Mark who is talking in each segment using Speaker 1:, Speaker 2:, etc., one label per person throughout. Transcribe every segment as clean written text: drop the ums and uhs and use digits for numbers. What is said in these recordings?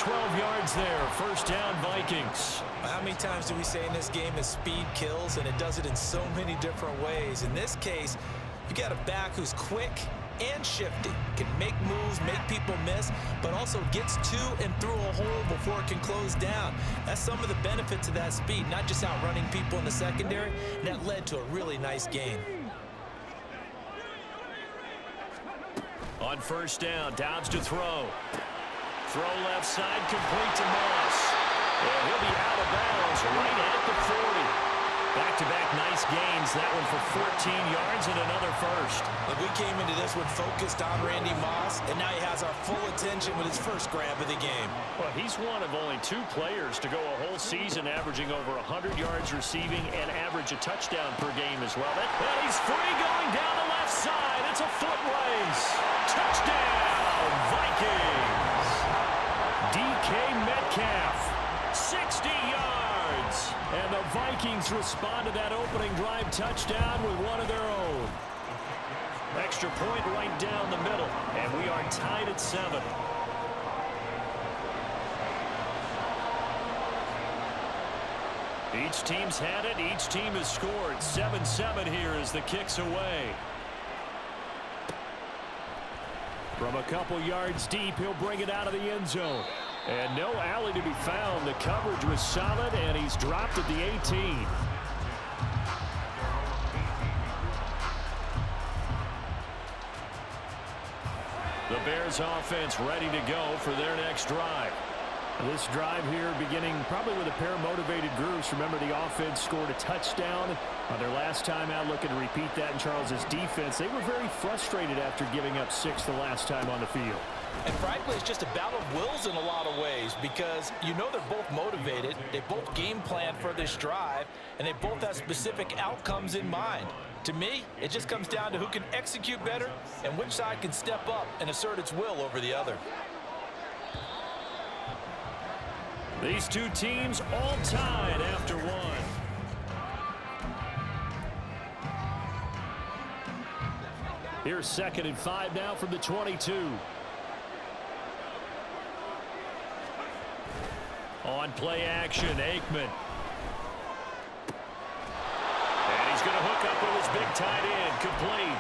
Speaker 1: 12 yards there. First down, Vikings.
Speaker 2: How many times do we say in this game that speed kills, and it does it in so many different ways? In this case, you got a back who's quick and shifty, can make moves, make people miss, but also gets to and through a hole before it can close down. That's some of the benefits of that speed, not just outrunning people in the secondary, and that led to a really nice gain.
Speaker 1: On first down, Downs to throw. Throw left side, complete to Moss. And he'll be out of bounds right at the 40. Back-to-back nice gains. That one for 14 yards and another first.
Speaker 2: Look, we came into this one focused on Randy Moss, and now he has our full attention with his first grab of the game.
Speaker 1: Well, he's one of only 2 players to go a whole season averaging over 100 yards receiving and average a touchdown per game as well. And he's free going down the left side. It's a foot race. Touchdown, Vikings. DK Metcalf, 60 yards. And the Vikings respond to that opening drive touchdown with one of their own. Extra point right down the middle, and we are tied at 7. Each team's had it. Each team has scored. 7-7 here as the kick's away. From a couple yards deep, he'll bring it out of the end zone. And no alley to be found. The coverage was solid, and he's dropped at the 18. The Bears offense ready to go for their next drive. This drive here beginning probably with a pair of motivated groups. Remember, the offense scored a touchdown on their last time out, looking to repeat that in Charles's defense. They were very frustrated after giving up 6 the last time on the field.
Speaker 2: And frankly, it's just a battle of wills in a lot of ways, because you know they're both motivated, they both game plan for this drive, and they both have specific outcomes in mind. To me, it just comes down to who can execute better and which side can step up and assert its will over the other.
Speaker 1: These 2 teams all tied after 1. Here's 2nd and 5 now from the 22. On play action, Aikman. And he's going to hook up with his big tight end, complete.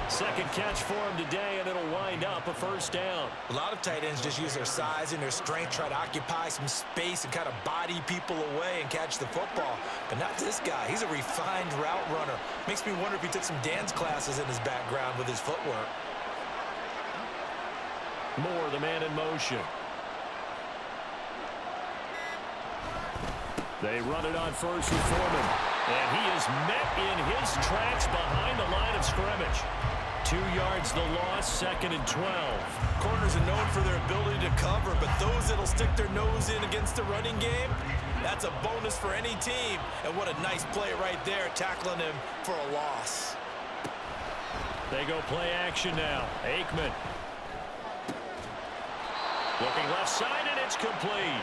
Speaker 1: Second catch for him today, and it'll wind up a first down.
Speaker 2: A lot of tight ends just use their size and their strength, try to occupy some space and kind of body people away and catch the football. But not this guy. He's a refined route runner. Makes me wonder if he took some dance classes in his background with his footwork.
Speaker 1: Moore, the man in motion. They run it on first with Foreman. And he is met in his tracks behind the line of scrimmage. 2 yards the loss, 2nd and 12.
Speaker 2: Corners are known for their ability to cover, but those that'll stick their nose in against the running game, that's a bonus for any team. And what a nice play right there, tackling him for a loss.
Speaker 1: They go play action now. Aikman. Looking left side, and it's complete.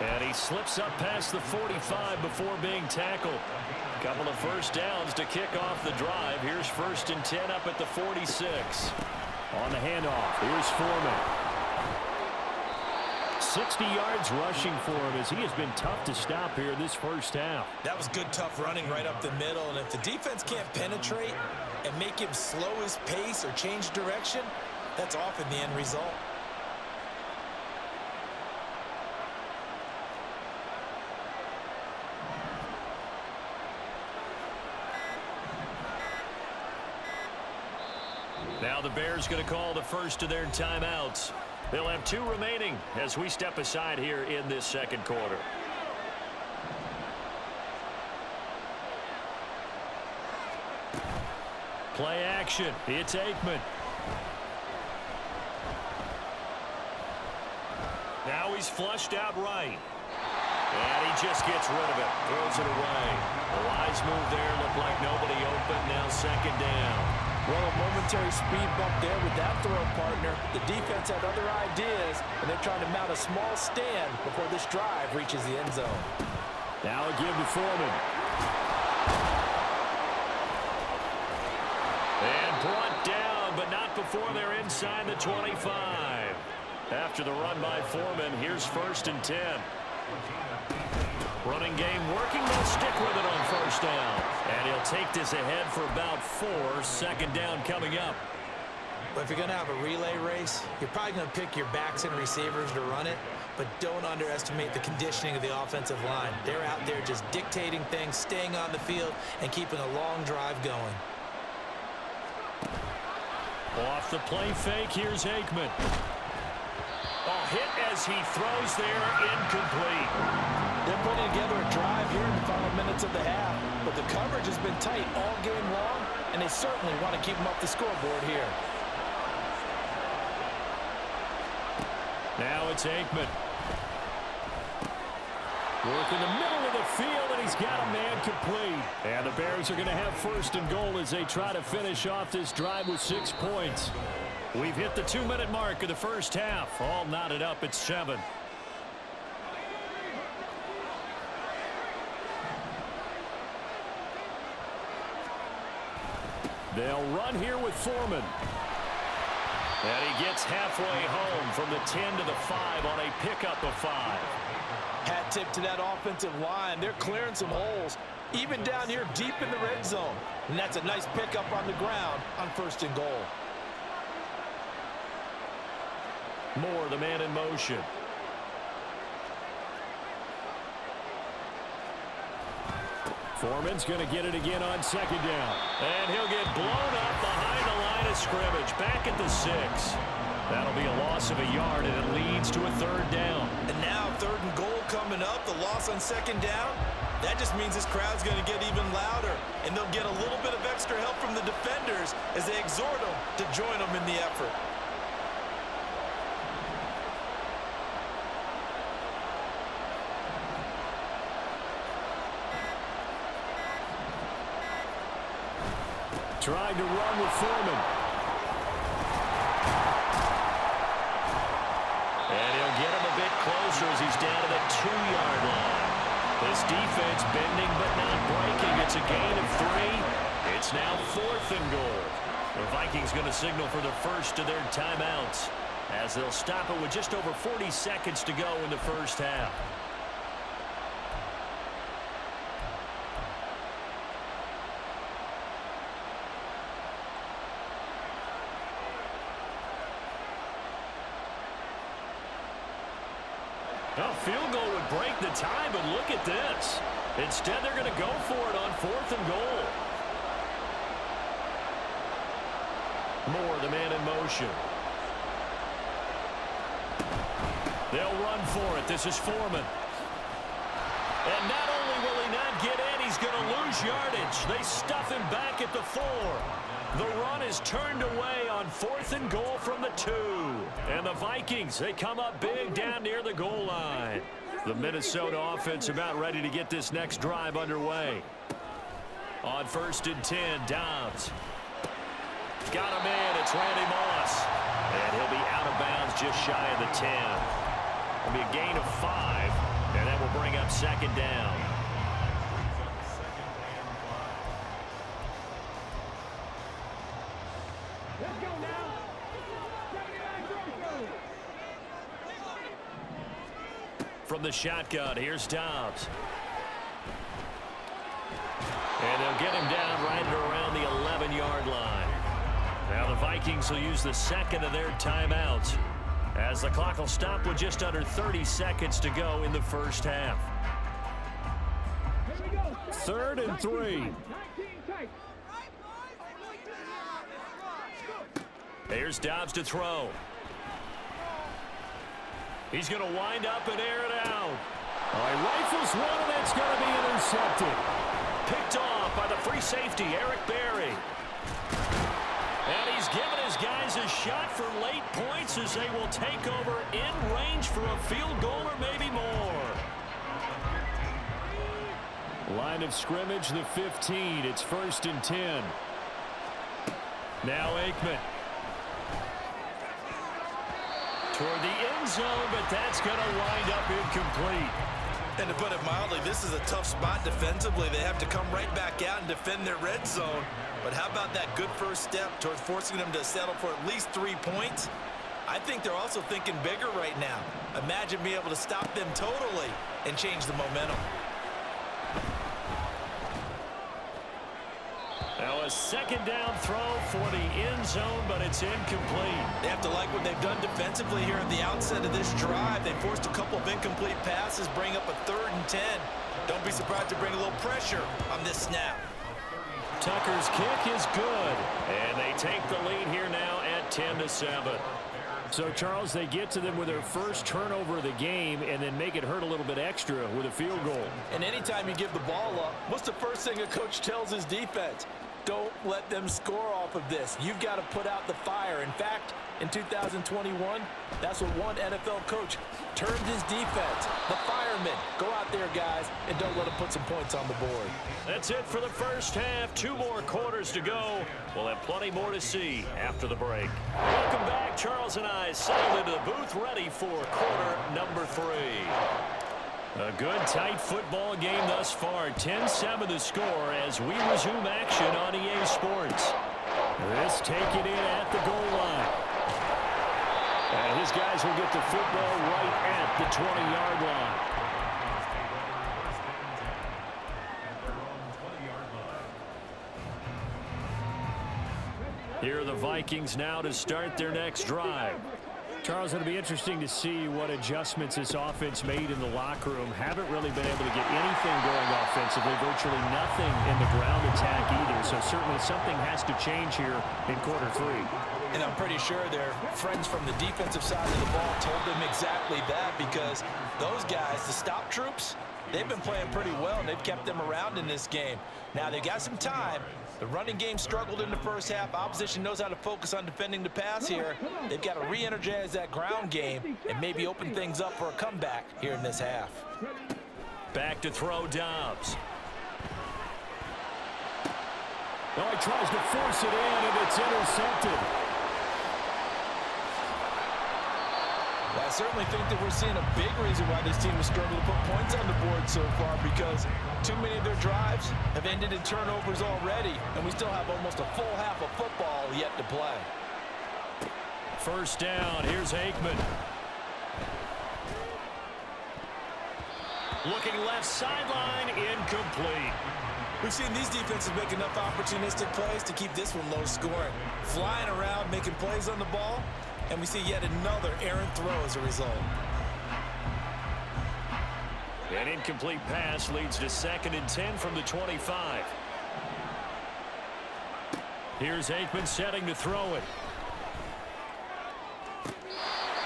Speaker 1: And he slips up past the 45 before being tackled. Couple of first downs to kick off the drive. Here's 1st and 10 up at the 46. On the handoff, here's Foreman. 60 yards rushing for him as he has been tough to stop here this first half.
Speaker 2: That was good, tough running right up the middle. And if the defense can't penetrate and make him slow his pace or change direction, that's often the end result.
Speaker 1: Now the Bears going to call the first of their timeouts. They'll have 2 remaining as we step aside here in this second quarter. Play action. It's Aikman. Now he's flushed out right. And he just gets rid of it. Throws it away. A wise move there. Looked like nobody open. Now 2nd down.
Speaker 2: Well, a momentary speed bump there with that throw partner. The defense had other ideas, and they're trying to mount a small stand before this drive reaches the end zone.
Speaker 1: Now a give to Foreman. And brought down, but not before they're inside the 25. After the run by Foreman, here's 1st and 10. Running game working. They'll stick with it on 1st down. And he'll take this ahead for about 4. 2nd down coming up.
Speaker 2: But if you're going to have a relay race, you're probably going to pick your backs and receivers to run it. But don't underestimate the conditioning of the offensive line. They're out there just dictating things, staying on the field, and keeping a long drive going.
Speaker 1: Off the play fake, here's Aikman. Hit as he throws there, incomplete.
Speaker 3: They're putting together a drive here in the final minutes of the half, but the coverage has been tight all game long, and they certainly want to keep them off the scoreboard here.
Speaker 1: Now it's Aikman. Work in the middle of the field, and he's got a man complete. And the Bears are going to have 1st and goal as they try to finish off this drive with 6 points. We've hit the 2-minute mark of the 1st half. All knotted up at 7. They'll run here with Foreman. And he gets halfway home from the 10 to the 5 on a pickup of 5.
Speaker 3: Hat tip to that offensive line. They're clearing some holes, even down here deep in the red zone. And that's a nice pickup on the ground on 1st and goal.
Speaker 1: Moore, the man in motion. Foreman's going to get it again on 2nd down. And he'll get blown up behind the line of scrimmage. Back at the 6. That'll be a loss of a yard, and it leads to a 3rd down.
Speaker 2: And now 3rd and goal coming up. The loss on 2nd down. That just means this crowd's going to get even louder. And they'll get a little bit of extra help from the defenders as they exhort them to join them in the effort.
Speaker 1: Trying to run with Foreman. And he'll get him a bit closer as he's down to the 2-yard line. This defense bending but not breaking. It's a gain of 3. It's now 4th and goal. The Vikings going to signal for the first of their timeouts as they'll stop it with just over 40 seconds to go in the 1st half. A field goal would break the tie, but look at this. Instead, they're going to go for it on 4th and goal. Moore, the man in motion. They'll run for it. This is Foreman. And not only will he not get in, he's going to lose yardage. They stuff him back at the 4. The run is turned away on 4th and goal from the 2. And the Vikings, they come up big down near the goal line. The Minnesota offense about ready to get this next drive underway. On 1st and 10, Dobbs. Got him in. It's Randy Moss. And he'll be out of bounds just shy of the 10. It'll be a gain of 5. And that will bring up 2nd down. From the shotgun, here's Dobbs. And they'll get him down right around the 11-yard line. Now the Vikings will use the 2nd of their timeouts as the clock will stop with just under 30 seconds to go in the 1st half. 3rd and 3. Here's Dobbs to throw. He's going to wind up and air it out. He rifles one, and it's going to be intercepted. Picked off by the free safety, Eric Berry. And he's given his guys a shot for late points as they will take over in range for a field goal or maybe more. Line of scrimmage, the 15. It's 1st and 10. Now Aikman. Toward the end zone, but that's going to wind up incomplete.
Speaker 2: And to put it mildly, this is a tough spot defensively. They have to come right back out and defend their red zone. But how about that good first step towards forcing them to settle for at least 3 points? I think they're also thinking bigger right now. Imagine being able to stop them totally and change the momentum.
Speaker 1: Now a second down throw for the end zone, but it's incomplete.
Speaker 2: They have to like what they've done defensively here at the outset of this drive. They forced a couple of incomplete passes, bring up a 3rd and 10. Don't be surprised to bring a little pressure on this snap.
Speaker 1: Tucker's kick is good, and they take the lead here now at 10-7. So, Charles, they get to them with their first turnover of the game and then make it hurt a little bit extra with a field goal.
Speaker 3: And anytime you give the ball up, what's the first thing a coach tells his defense? Don't let them score off of this. You've got to put out the fire. In fact, in 2021, that's what one NFL coach termed his defense, the firemen. Go out there, guys, and don't let them put some points on the board.
Speaker 1: That's it for the first half. 2 more quarters to go. We'll have plenty more to see after the break. Welcome back. Charles and I settled into the booth ready for quarter number 3. A good, tight football game thus far. 10-7 the score as we resume action on EA Sports. This take it in at the goal line. And his guys will get the football right at the 20-yard line. Here are the Vikings now to start their next drive. Charles, it'll be interesting to see what adjustments this offense made in the locker room. Haven't really been able to get anything going offensively, virtually nothing in the ground attack either. So certainly something has to change here in quarter 3.
Speaker 3: And I'm pretty sure their friends from the defensive side of the ball told them exactly that, because those guys, the stop troops, they've been playing pretty well, and they've kept them around in this game. Now, they've got some time. The running game struggled in the first half. Opposition knows how to focus on defending the pass here. They've got to re-energize that ground game and maybe open things up for a comeback here in this half.
Speaker 1: Back to throw Dobbs. Oh, he tries to force it in, and it's intercepted.
Speaker 3: Well, I certainly think that we're seeing a big reason why this team has struggled to put points on the board so far, because too many of their drives have ended in turnovers already, and we still have almost a full half of football yet to play.
Speaker 1: First down, here's Aikman. Looking left sideline, incomplete.
Speaker 2: We've seen these defenses make enough opportunistic plays to keep this one low scoring. Flying around, making plays on the ball, and we see yet another errant throw as a result.
Speaker 1: An incomplete pass leads to 2nd and 10 from the 25. Here's Aikman setting to throw it.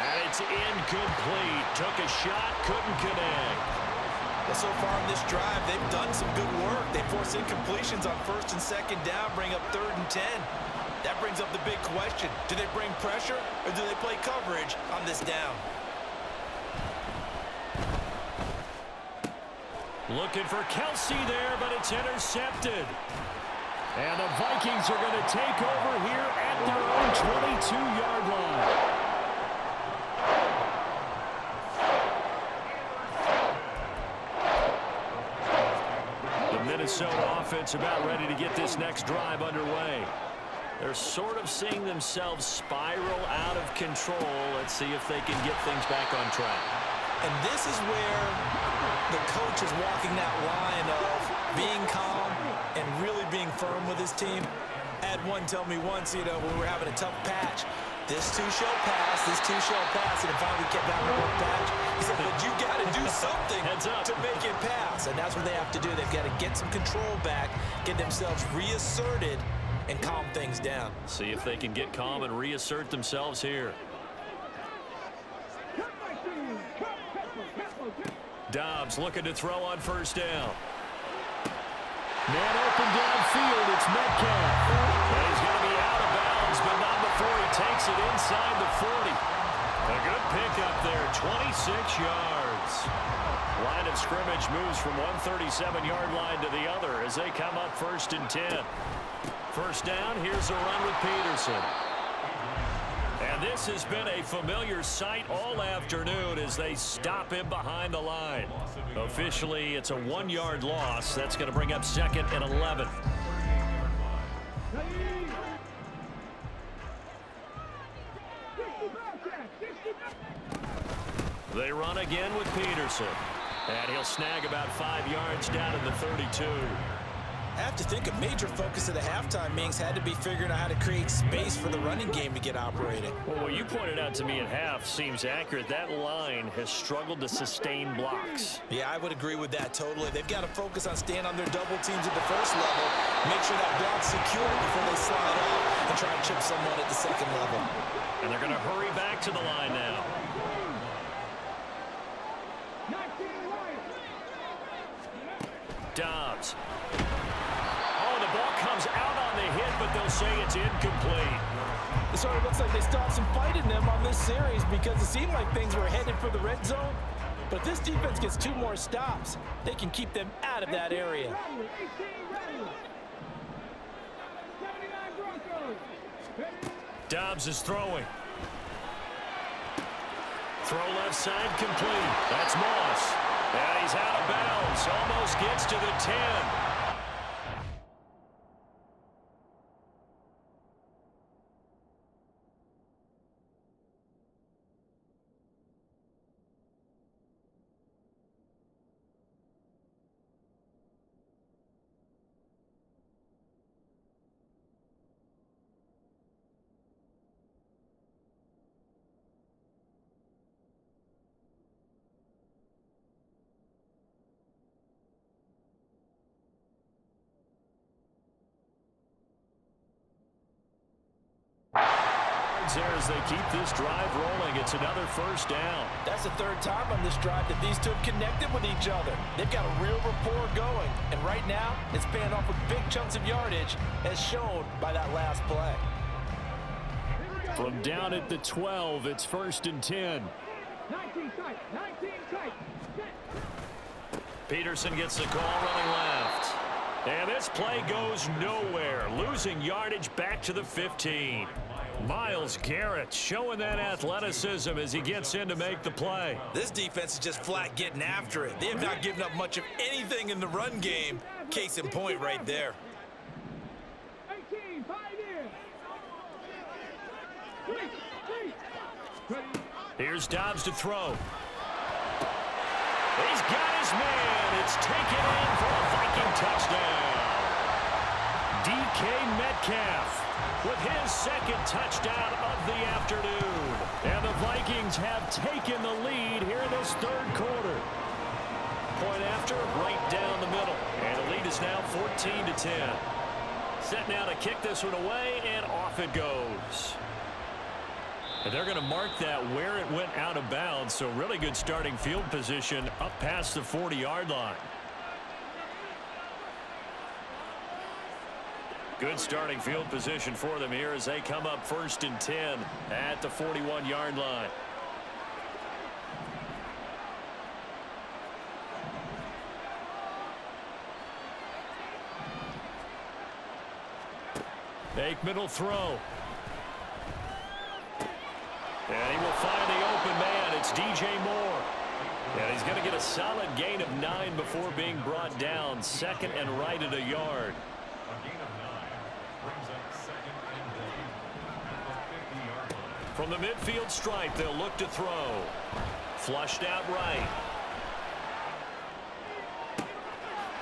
Speaker 1: And it's incomplete. Took a shot, couldn't connect.
Speaker 2: Well, so far in this drive, they've done some good work. They force incompletions on 1st and 2nd down, bring up 3rd and 10. That brings up the big question. Do they bring pressure, or do they play coverage on this down?
Speaker 1: Looking for Kelsey there, but it's intercepted. And the Vikings are going to take over here at their own 22-yard line. Minnesota offense about ready to get this next drive underway. They're sort of seeing themselves spiral out of control. Let's see if they can get things back on track.
Speaker 2: And this is where the coach is walking that line of being calm and really being firm with his team. I had one tell me once, when we were having a tough patch, this too shall pass, this too shall pass, and finally we kept having a rough patch. He said, but you got to do something to make it pass, and that's what they have to do. They've got to get some control back, get themselves reasserted, and calm things down.
Speaker 1: See if they can get calm and reassert themselves here. Dobbs looking to throw on 1st down. Man open downfield, it's Metcalf. And he's going to be out of bounds, but not before he takes it inside the 40. A good pickup there, 26 yards. Line of scrimmage moves from one 37-yard line to the other as they come up 1st and 10. First down, here's a run with Peterson. And this has been a familiar sight all afternoon as they stop him behind the line. Officially, it's a 1-yard loss. That's going to bring up 2nd and 11. again with Peterson. And he'll snag about 5 yards down in the 32.
Speaker 2: I have to think a major focus of the halftime meetings had to be figuring out how to create space for the running game to get operating.
Speaker 1: Well, what you pointed out to me at half seems accurate. That line has struggled to sustain blocks.
Speaker 2: Yeah, I would agree with that totally. They've got to focus on staying on their double teams at the first level, make sure that block's secure before they slide off and try and chip someone at the second level.
Speaker 1: And they're going to hurry back to the line now. Dobbs. Oh, the ball comes out on the hit, but they'll say it's incomplete.
Speaker 3: It sort of looks like they still have some fight in them on this series because it seemed like things were headed for the red zone. But if this defense gets 2 more stops, they can keep them out of that area.
Speaker 1: Dobbs is throwing. Throw left side complete. That's Moss. And he's out of bounds. Almost gets to the 10. There as they keep this drive rolling. It's another first down.
Speaker 3: That's the 3rd time on this drive that these two have connected with each other. They've got a real rapport going. And right now, it's paying off with big chunks of yardage as shown by that last play.
Speaker 1: From down at the 12, it's 1st and 10.
Speaker 4: 19 tight, 19 tight.
Speaker 1: Peterson gets the call running left. And this play goes nowhere. Losing yardage back to the 15. Myles Garrett showing that athleticism as he gets in to make the play.
Speaker 2: This defense is just flat getting after it. They have not given up much of anything in the run game. Case in point right there.
Speaker 4: 18, 5 in.
Speaker 1: Here's Dobbs to throw. He's got his man. It's taken in for a Viking touchdown. DK Metcalf with his 2nd touchdown of the afternoon. And the Vikings have taken the lead here in this 3rd quarter. Point after, right down the middle. And the lead is now 14-10. Set now to kick this one away, and off it goes. And they're going to mark that where it went out of bounds, so really good starting field position up past the 40-yard line. Good starting field position for them here as they come up 1st and 10 at the 41-yard line. Aikman will throw. And he will find the open man. It's DJ Moore. And he's going to get a solid gain of 9 before being brought down. 2nd and right at a yard. From the midfield stripe, they'll look to throw. Flushed out right.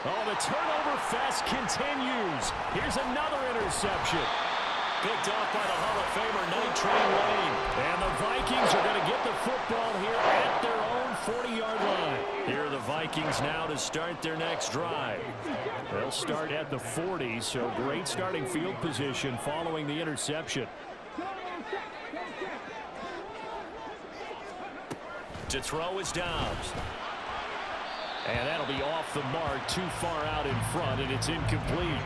Speaker 1: Oh, the turnover fest continues. Here's another interception. Picked off by the Hall of Famer, Night Train Lane. And the Vikings are going to get the football here at their own 40-yard line. Here are the Vikings now to start their next drive. They'll start at the 40, so great starting field position following the interception. To throw is Dobbs. And that'll be off the mark, too far out in front, and it's incomplete.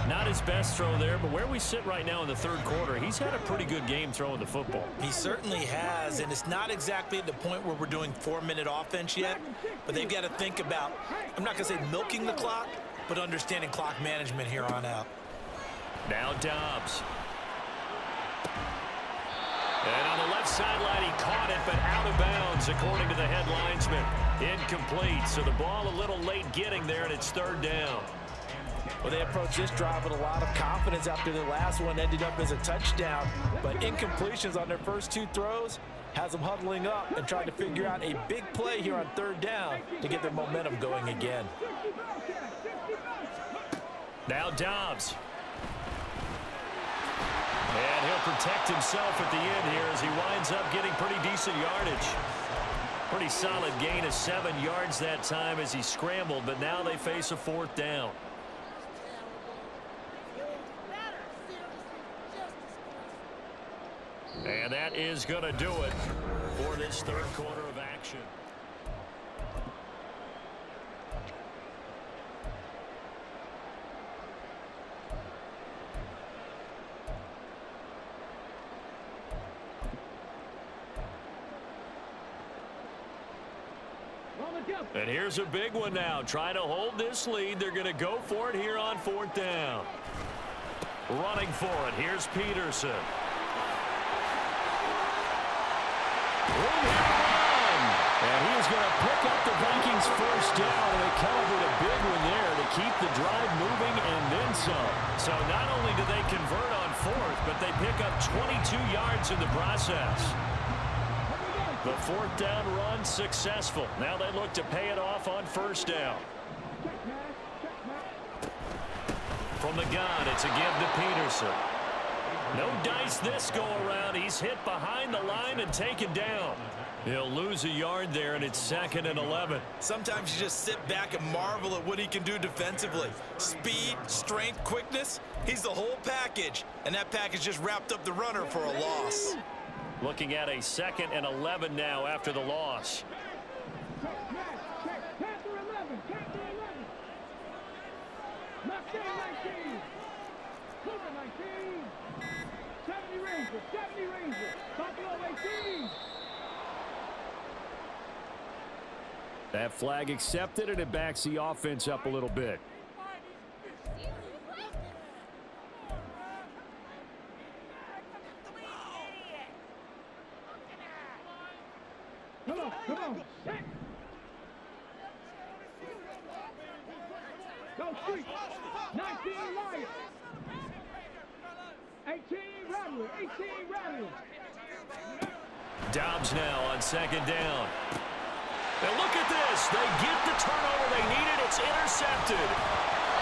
Speaker 1: Not his best throw there, but where we sit right now in the 3rd quarter, he's had a pretty good game throwing the football.
Speaker 2: He certainly has, and it's not exactly at the point where we're doing 4-minute offense yet, but they've got to think about, I'm not going to say milking the clock, but understanding clock management here on out.
Speaker 1: Now Dobbs. And on the left sideline, he caught it, but out of bounds, according to the head linesman. Incomplete, so the ball a little late getting there, and it's 3rd down.
Speaker 3: Well, they approached this drive with a lot of confidence after their last one ended up as a touchdown. But incompletions on their first 2 throws has them huddling up and trying to figure out a big play here on third down to get their momentum going again.
Speaker 1: Now Dobbs. And he'll protect himself at the end here as he winds up getting pretty decent yardage. Pretty solid gain of 7 yards that time as he scrambled, but now they face a fourth down. And that is going to do it for this third quarter of action. And here's a big one now. Trying to hold this lead. They're going to go for it here on fourth down. Running for it. Here's Peterson. And he is going to pick up the Vikings first down. And they celebrate a big one there to keep the drive moving and then some. So not only do they convert on fourth, but they pick up 22 yards in the process. The fourth down run successful. Now they look to pay it off on first down. From the gun, it's a give to Peterson. No dice this go around. He's hit behind the line and taken down. He'll lose a yard there, and it's 2nd and 11.
Speaker 2: Sometimes you just sit back and marvel at what he can do defensively. Speed, strength, quickness. He's the whole package, and that package just wrapped up the runner for a loss.
Speaker 1: Looking at a 2nd and 11 now after the loss. That flag accepted, and it backs the offense up a little bit.
Speaker 4: Come on. Go street. 19 Lions. 18 Rattlers.
Speaker 1: Dobbs now on 2nd down. And look at this. They get the turnover they needed. It's intercepted.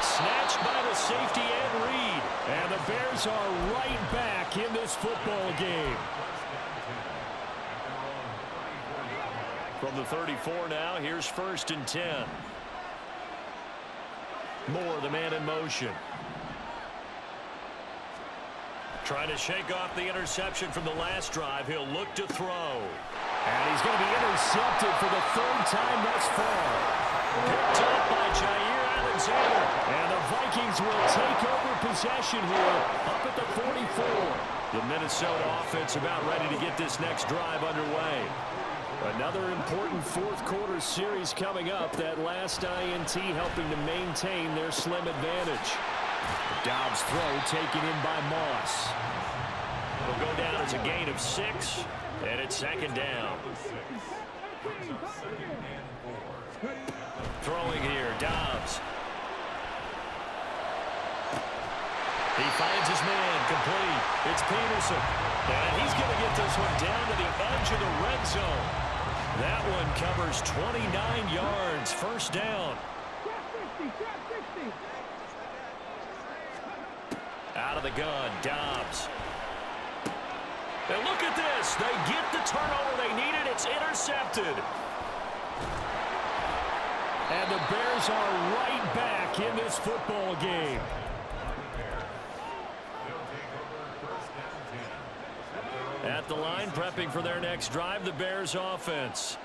Speaker 1: Snatched by the safety and Reed. And the Bears are right back in this football game. From the 34 now, here's 1st and 10. Moore, the man in motion. Trying to shake off the interception from the last drive. He'll look to throw. And he's going to be intercepted for the 3rd time thus far. Picked up by Jair Alexander. And the Vikings will take over possession here up at the 44. The Minnesota offense about ready to get this next drive underway. Another important fourth quarter series coming up. That last INT helping to maintain their slim advantage. Dobbs' throw taken in by Moss. Will go down as a gain of 6, and it's 2nd down. Throwing here, Dobbs. He finds his man, complete. It's Peterson. And he's going to get this one down to the edge of the red zone. That one covers 29 yards. First down. Out of the gun, Dobbs. And look at this. They get the turnover they needed. It's intercepted. And the Bears are right back in this football game. At the line, prepping for their next drive, the Bears offense.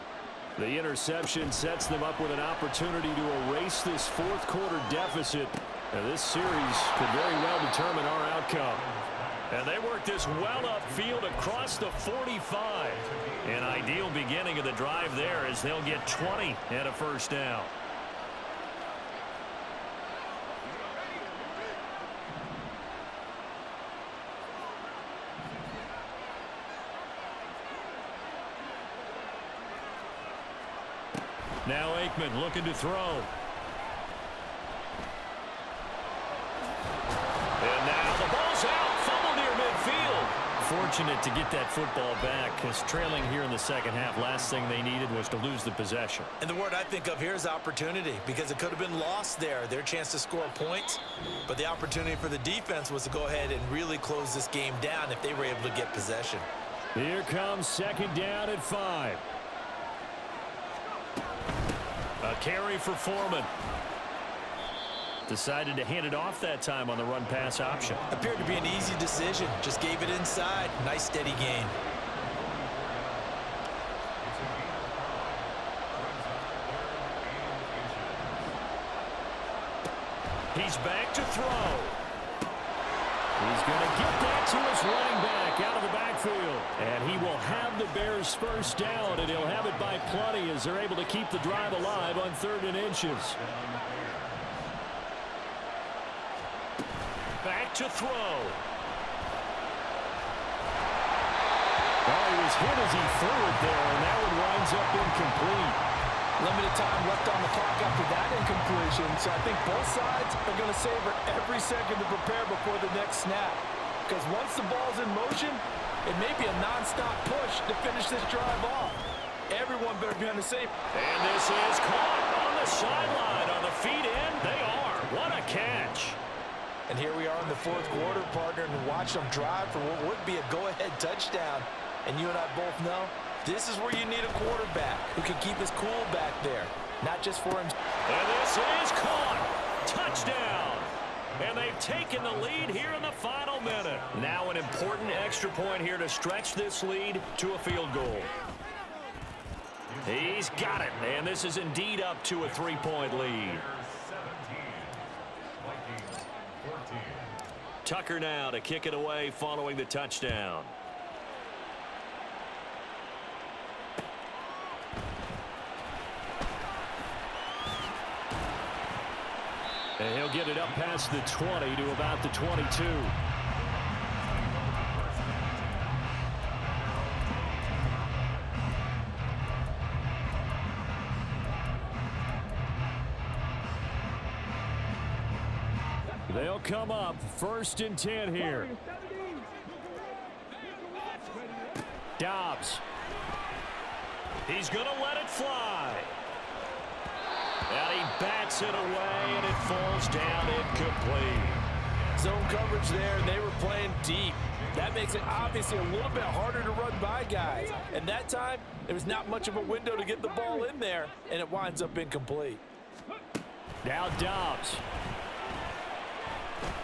Speaker 1: The interception sets them up with an opportunity to erase this fourth quarter deficit. And this series could very well determine our outcome. And they work this well upfield across the 45. An ideal beginning of the drive there as they'll get 20 and a first down. Now Aikman looking to throw. And now the ball's out. Fumble near midfield. fortunate to get that football back because trailing here in the second half, last thing they needed was to lose the possession.
Speaker 2: And the word I think of here is opportunity, because it could have been lost there. Their chance to score points, but the opportunity for the defense was to go ahead and really close this game down if they were able to get possession.
Speaker 1: Here comes second down at 5. A carry for Foreman. Decided to hand it off that time on the run-pass option.
Speaker 2: Appeared to be an easy decision. Just gave it inside. Nice, steady gain.
Speaker 1: He's back to throw. He's going to get that to his running back out of the backfield. And he will have the Bears first down, and he'll have it by plenty as they're able to keep the drive alive on 3rd and inches. Back to throw. Oh, he was hit as he threw it there, and that one winds up incomplete.
Speaker 3: Limited time left on the clock after that incompletion, so I think both sides are going to savor every second to prepare before the next snap. Because once the ball's in motion, it may be a non-stop push to finish this drive off. Everyone better be on the safe.
Speaker 1: And this is caught on the sideline. On the feet in, they are. What a catch.
Speaker 2: And here we are in the 4th quarter, partner, and watch them drive for what would be a go-ahead touchdown. And you and I both know this is where you need a quarterback who can keep his cool back there, not just for him.
Speaker 1: And this is caught. Touchdown. And they've taken the lead here in the final minute. Now an important extra point here to stretch this lead to a field goal. He's got it. And this is indeed up to a 3-point lead. Tucker now to kick it away following the touchdown. And he'll get it up past the 20 to about the 22. They'll come up 1st and 10 here. Dobbs. He's going to let it fly. And he bats it away, and it falls down incomplete.
Speaker 3: Zone coverage there, and they were playing deep. That makes it obviously a little bit harder to run by guys. And that time, there was not much of a window to get the ball in there, and it winds up incomplete.
Speaker 1: Now Dobbs.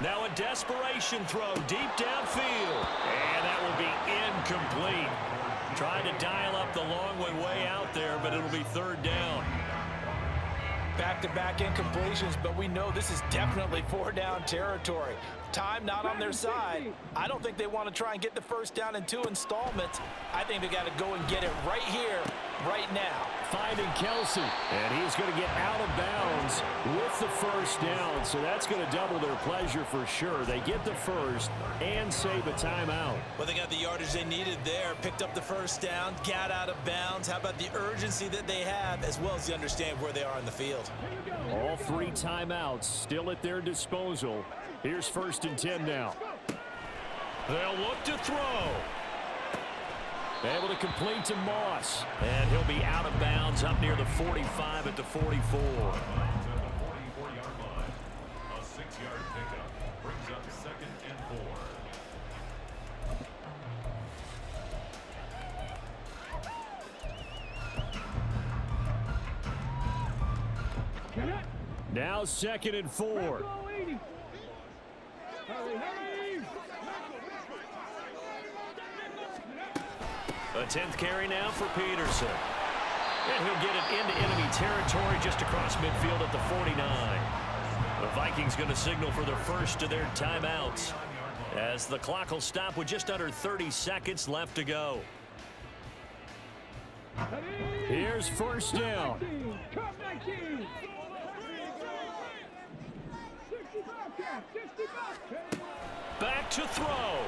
Speaker 1: Now a desperation throw deep downfield. And that will be incomplete. Trying to dial up the long way out there, but it'll be 3rd down.
Speaker 3: Back-to-back incompletions, but we know this is definitely 4-down territory. Time not on their side. I don't think they want to try and get the first down in 2 installments. I think they got to go and get it right here, right now.
Speaker 1: Finding Kelsey, and he's going to get out of bounds with the first down, so that's going to double their pleasure for sure. They get the first and save a timeout.
Speaker 2: Well, they got the yardage they needed there, picked up the first down, got out of bounds. How about the urgency that they have, as well as they understand where they are in the field?
Speaker 1: All 3 timeouts still at their disposal. Here's 1st and 10 now. They'll look to throw. Able to complete to Moss. And he'll be out of bounds up near the 45 at the 44.
Speaker 5: A 44-yard line. A 6-yard pickup brings up 2nd and 4.
Speaker 1: Now 2nd and 4. A 10th carry now for Peterson. And he'll get it into enemy territory just across midfield at the 49. The Vikings going to signal for the first of their timeouts as the clock will stop with just under 30 seconds left to go. Here's 1st down. Back to throw.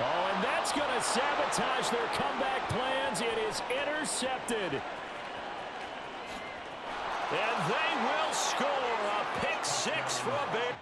Speaker 1: Oh, and that's going to sabotage their comeback plans. It is intercepted. And they will score a pick 6 for a Bear.